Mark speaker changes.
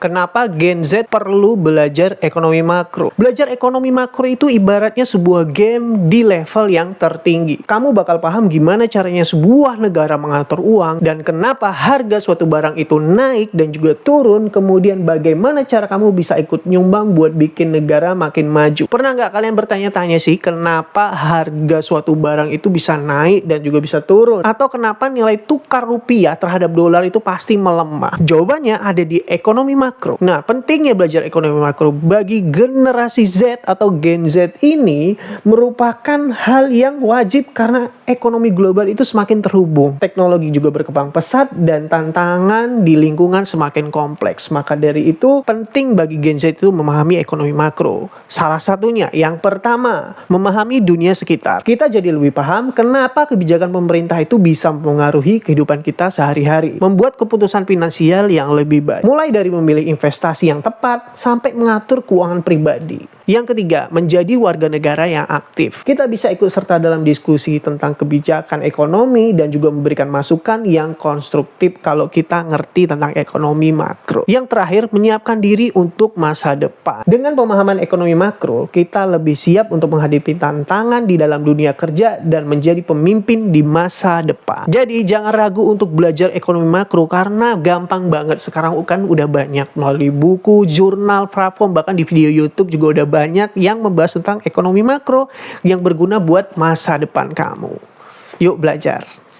Speaker 1: Kenapa Gen Z perlu belajar ekonomi makro? Belajar ekonomi makro itu ibaratnya sebuah game di level yang tertinggi. Kamu bakal paham gimana caranya sebuah negara mengatur uang dan kenapa harga suatu barang itu naik dan juga turun. Kemudian bagaimana cara kamu bisa ikut nyumbang buat bikin negara makin maju. Pernah nggak kalian bertanya-tanya sih kenapa harga suatu barang itu bisa naik dan juga bisa turun? Atau kenapa nilai tukar rupiah terhadap dolar itu pasti melemah? Jawabannya ada di ekonomi makro. Nah, pentingnya belajar ekonomi makro bagi generasi Z atau Gen Z ini merupakan hal yang wajib karena ekonomi global itu semakin terhubung. Teknologi juga berkembang pesat dan tantangan di lingkungan semakin kompleks. Maka dari itu penting bagi Gen Z itu memahami ekonomi makro. Salah satunya, yang pertama, memahami dunia sekitar. Kita jadi lebih paham kenapa kebijakan pemerintah itu bisa mempengaruhi kehidupan kita sehari-hari. Membuat keputusan finansial yang lebih baik. Mulai dari memilih investasi yang tepat sampai mengatur keuangan pribadi. Yang ketiga, menjadi warga negara yang aktif. Kita bisa ikut serta dalam diskusi tentang kebijakan ekonomi dan juga memberikan masukan yang konstruktif kalau kita ngerti tentang ekonomi makro. Yang terakhir, menyiapkan diri untuk masa depan. Dengan pemahaman ekonomi makro, kita lebih siap untuk menghadapi tantangan di dalam dunia kerja dan menjadi pemimpin di masa depan. Jadi jangan ragu untuk belajar ekonomi makro karena gampang banget. Sekarang kan udah banyak melalui buku, jurnal, platform, bahkan di video YouTube juga udah banyak yang membahas tentang ekonomi makro yang berguna buat masa depan kamu. Yuk belajar.